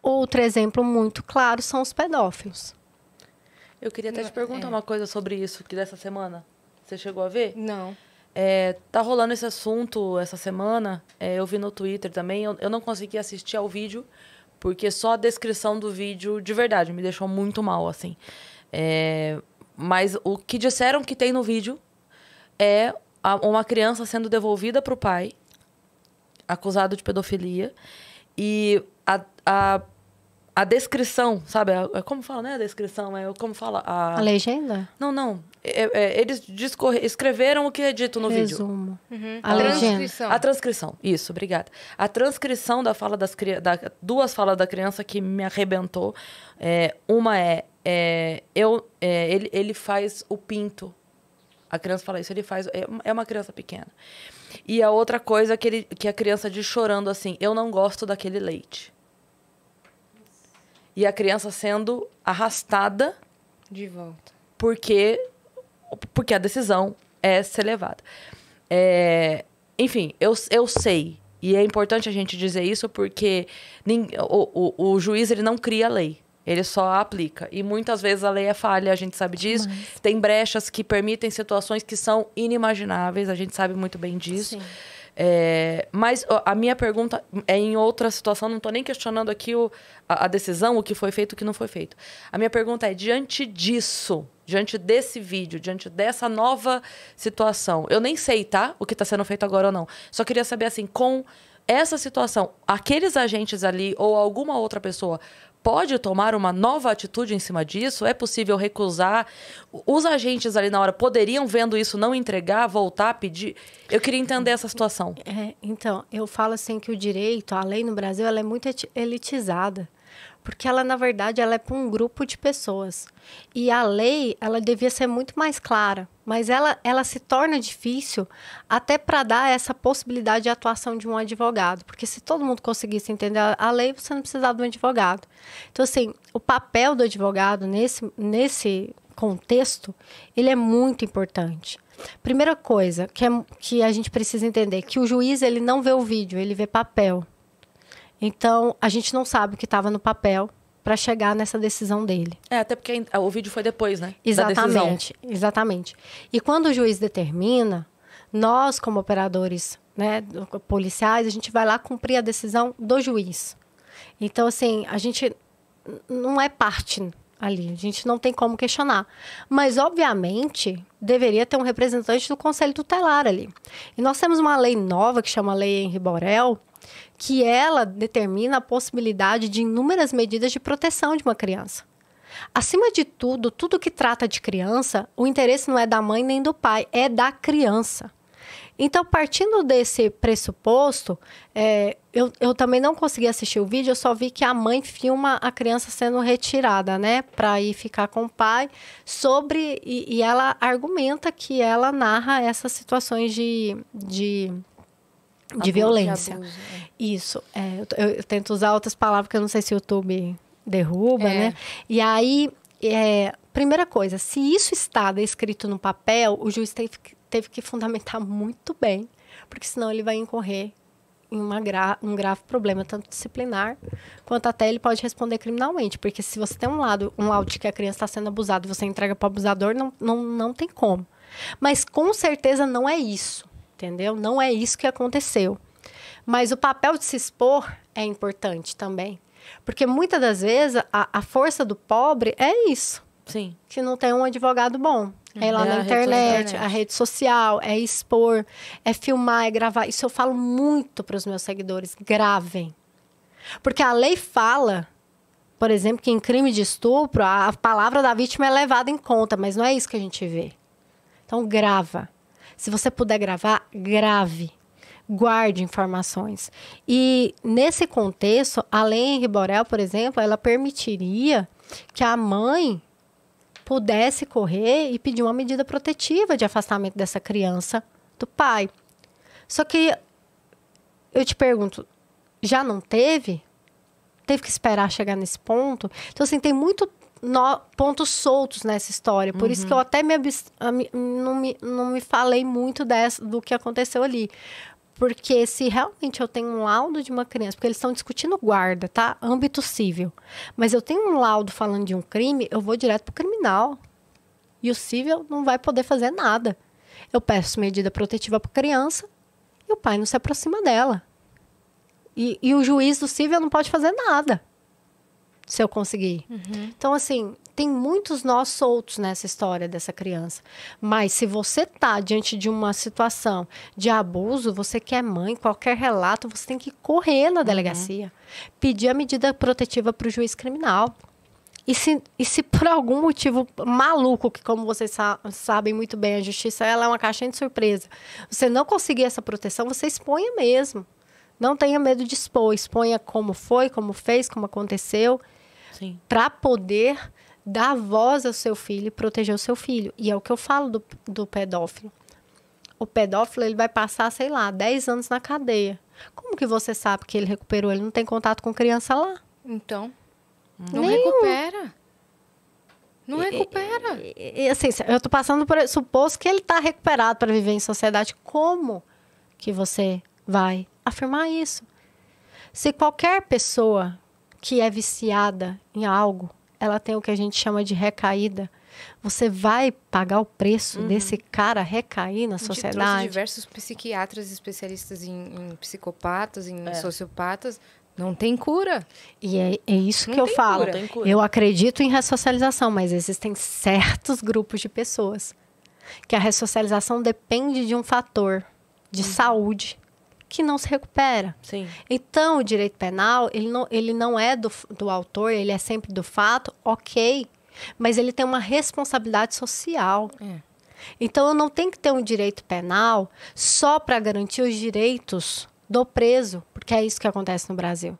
Outro exemplo muito claro são os pedófilos. Eu queria até te perguntar uma coisa sobre isso, que dessa semana. Você chegou a ver? Não. Tá rolando esse assunto essa semana. Eu vi no Twitter também. Eu não consegui assistir ao vídeo, porque só a descrição do vídeo, de verdade, me deixou muito mal, assim. Mas o que disseram que tem no vídeo é uma criança sendo devolvida para o pai, acusado de pedofilia. E a descrição, sabe? Como fala, né? A descrição, como fala? A legenda? Não. Eles escreveram o que é dito no Resumo. vídeo. A legenda. A transcrição, isso, obrigada. A transcrição da fala duas falas da criança que me arrebentou. Uma ele faz o pinto. A criança fala isso, ele faz... É uma criança pequena. E a outra coisa que a criança diz chorando assim, eu não gosto daquele leite. E a criança sendo arrastada... De volta. Porque a decisão é ser levada. Enfim, eu sei. E é importante a gente dizer isso porque o juiz ele não cria a lei. Ele só a aplica. E muitas vezes a lei é falha, a gente sabe disso. Mas... Tem brechas que permitem situações que são inimagináveis. A gente sabe muito bem disso. Sim. Mas a minha pergunta é em outra situação. Não estou nem questionando aqui a decisão, o que foi feito, o que não foi feito. A minha pergunta é, diante disso, diante desse vídeo, diante dessa nova situação, eu nem sei, tá? O que está sendo feito agora ou não. Só queria saber, assim, com essa situação, aqueles agentes ali ou alguma outra pessoa pode tomar uma nova atitude em cima disso? É possível recusar? Os agentes ali na hora poderiam, vendo isso, não entregar, voltar, pedir? Eu queria entender essa situação. Então, eu falo assim que o direito, a lei no Brasil, ela é muito elitizada. Porque ela, na verdade, ela é para um grupo de pessoas. E a lei, ela devia ser muito mais clara. Mas ela se torna difícil até para dar essa possibilidade de atuação de um advogado. Porque se todo mundo conseguisse entender a lei, você não precisava de um advogado. Então, assim, o papel do advogado nesse contexto, ele é muito importante. Primeira coisa que a gente precisa entender, que o juiz ele não vê o vídeo, ele vê papel. Então, a gente não sabe o que estava no papel para chegar nessa decisão dele. Até porque o vídeo foi depois, né? Exatamente, exatamente. E quando o juiz determina, nós, como operadores, né, policiais, a gente vai lá cumprir a decisão do juiz. Então, assim, a gente não é parte ali, a gente não tem como questionar. Mas, obviamente, deveria ter um representante do Conselho Tutelar ali. E nós temos uma lei nova que chama Lei Henri Borel, que ela determina a possibilidade de inúmeras medidas de proteção de uma criança. Acima de tudo, tudo que trata de criança, o interesse não é da mãe nem do pai, é da criança. Então, partindo desse pressuposto, eu também não consegui assistir o vídeo, eu só vi que a mãe filma a criança sendo retirada, né, para ir ficar com o pai, e ela argumenta que ela narra essas situações de violência. De abuso, Isso. Eu tento usar outras palavras que eu não sei se o YouTube derruba, né? E aí, primeira coisa, se isso está descrito no papel, o juiz teve que fundamentar muito bem, porque senão ele vai incorrer em um grave problema, tanto disciplinar, quanto até ele pode responder criminalmente. Porque se você tem um laudo de que a criança está sendo abusada e você entrega para o abusador, não tem como. Mas com certeza não é isso. Entendeu? Não é isso que aconteceu. Mas o papel de se expor é importante também. Porque muitas das vezes a força do pobre é isso. Sim. Que não tem um advogado bom. É ir lá na internet, a rede social, é expor, é filmar, é gravar. Isso eu falo muito para os meus seguidores. Gravem. Porque a lei fala, por exemplo, que em crime de estupro, a palavra da vítima é levada em conta, mas não é isso que a gente vê. Então, grava. Se você puder gravar, grave. Guarde informações. E, nesse contexto, a Lei Henri Borel, por exemplo, ela permitiria que a mãe pudesse correr e pedir uma medida protetiva de afastamento dessa criança do pai. Só que, eu te pergunto, já não teve? Teve que esperar chegar nesse ponto? Então, assim, tem muito pontos soltos nessa história. Por isso que eu até não me falei muito do que aconteceu ali. Porque se realmente eu tenho um laudo de uma criança, porque eles estão discutindo guarda, tá? Âmbito civil. Mas eu tenho um laudo falando de um crime, eu vou direto pro criminal. E o civil não vai poder fazer nada. Eu peço medida protetiva para criança e o pai não se aproxima dela. E o juiz do civil não pode fazer nada, se eu conseguir. Então, assim, tem muitos nós soltos nessa história dessa criança. Mas se você tá diante de uma situação de abuso, você que é mãe, qualquer relato, você tem que correr na delegacia. Pedir a medida protetiva para o juiz criminal. E se por algum motivo maluco, que como vocês sabem muito bem, a justiça ela é uma caixinha de surpresa, você não conseguir essa proteção, você exponha mesmo. Não tenha medo de expor. Exponha como foi, como fez, como aconteceu. Para poder dar voz ao seu filho e proteger o seu filho. E é o que eu falo do pedófilo. O pedófilo, ele vai passar, sei lá, 10 anos na cadeia. Como que você sabe que ele recuperou? Ele não tem contato com criança lá. Então, não recupera. Não recupera. E assim, eu tô passando por suposto que ele tá recuperado para viver em sociedade. Como que você vai afirmar isso? Se qualquer pessoa que é viciada em algo, ela tem o que a gente chama de recaída, você vai pagar o preço desse cara recair na sociedade? Trouxe diversos psiquiatras especialistas em psicopatas, em sociopatas. Não tem cura. E é isso que eu falo. Eu acredito em ressocialização, mas existem certos grupos de pessoas que a ressocialização depende de um fator de saúde que não se recupera. Então, o direito penal, ele não é do autor, ele é sempre do fato, ok, mas ele tem uma responsabilidade social. Então, eu não tenho que ter um direito penal só para garantir os direitos do preso, porque é isso que acontece no Brasil.